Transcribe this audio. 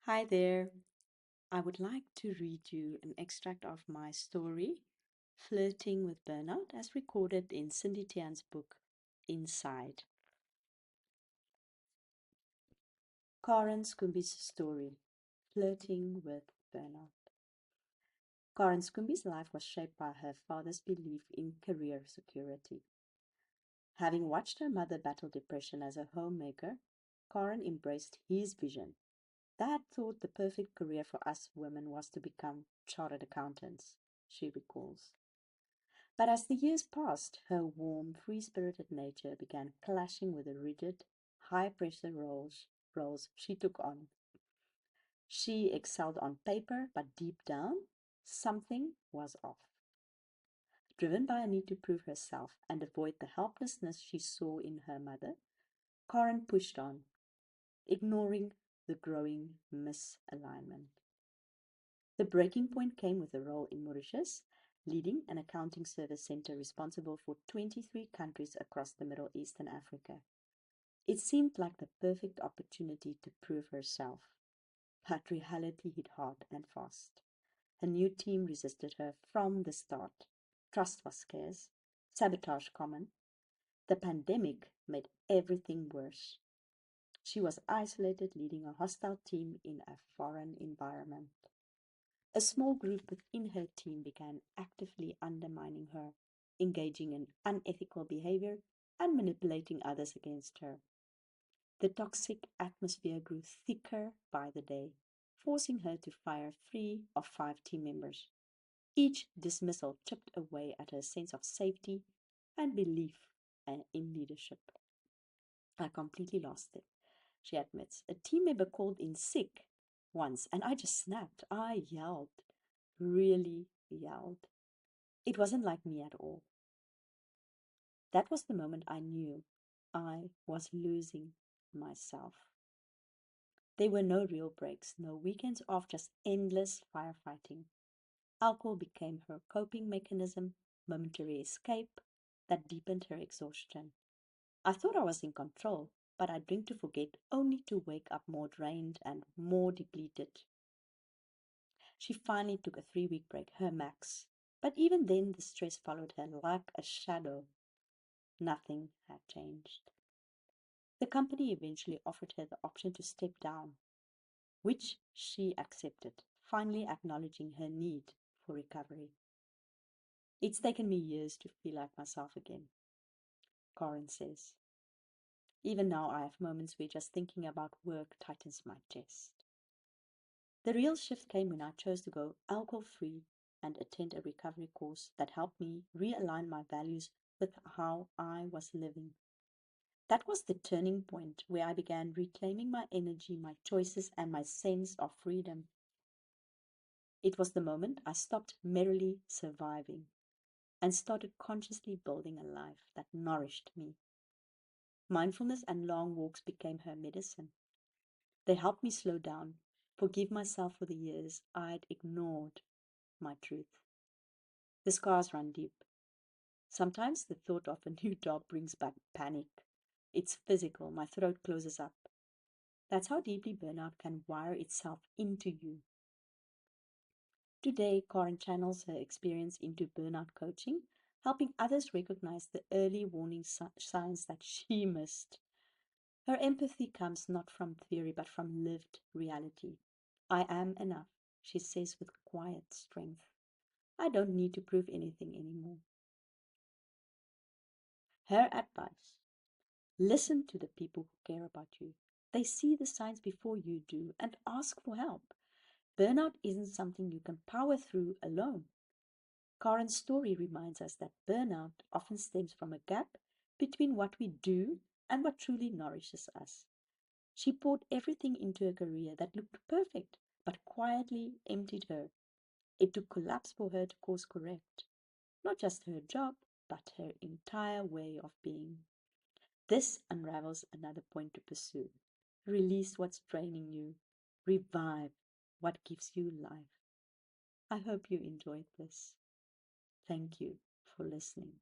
Hi there. I would like to read you an extract of my story, Flirting with Burnout, as recorded in Cindy Tien's book, Inside. Karen Scooby's story, Flirting with Burnout. Karen Scooby's life was shaped by her father's belief in career security. Having watched her mother battle depression as a homemaker, Karen embraced his vision. Dad thought the perfect career for us women was to become chartered accountants, she recalls. But as the years passed, her warm, free-spirited nature began clashing with the rigid, high-pressure roles she took on. She excelled on paper, but deep down, something was off. Driven by a need to prove herself and avoid the helplessness she saw in her mother, Karen pushed on, ignoring the growing misalignment. The breaking point came with a role in Mauritius, leading an accounting service center responsible for 23 countries across the Middle East and Africa. It seemed like the perfect opportunity to prove herself, but reality hit hard and fast. Her new team resisted her from the start. Trust was scarce, sabotage common. The pandemic made everything worse. She was isolated, leading a hostile team in a foreign environment. A small group within her team began actively undermining her, engaging in unethical behavior and manipulating others against her. The toxic atmosphere grew thicker by the day, forcing her to fire 3 of 5 team members. Each dismissal chipped away at her sense of safety and belief in leadership. I completely lost it, she admits. A team member called in sick once, and I just snapped. I yelled, really yelled. It wasn't like me at all. That was the moment I knew I was losing myself. There were no real breaks, no weekends off, just endless firefighting. Alcohol became her coping mechanism, momentary escape that deepened her exhaustion. I thought I was in control, but I drink to forget, only to wake up more drained and more depleted. She finally took a 3 week break, her max. But even then, the stress followed her like a shadow. Nothing had changed. The company eventually offered her the option to step down, which she accepted, finally acknowledging her need for recovery. It's taken me years to feel like myself again, Corin says. Even now, I have moments where just thinking about work tightens my chest. The real shift came when I chose to go alcohol-free and attend a recovery course that helped me realign my values with how I was living. That was the turning point where I began reclaiming my energy, my choices, and my sense of freedom. It was the moment I stopped merely surviving and started consciously building a life that nourished me. Mindfulness and long walks became her medicine. They helped me slow down, forgive myself for the years I'd ignored my truth. The scars run deep. Sometimes the thought of a new job brings back panic. It's physical, my throat closes up. That's how deeply burnout can wire itself into you. Today, Karen channels her experience into burnout coaching, helping others recognize the early warning signs that she missed. Her empathy comes not from theory but from lived reality. I am enough, she says with quiet strength. I don't need to prove anything anymore. Her advice: listen to the people who care about you. They see the signs before you do and ask for help. Burnout isn't something you can power through alone. Karen's story reminds us that burnout often stems from a gap between what we do and what truly nourishes us. She poured everything into a career that looked perfect, but quietly emptied her. It took collapse for her to course correct. Not just her job, but her entire way of being. This unravels another point to pursue. Release what's draining you. Revive what gives you life. I hope you enjoyed this. Thank you for listening.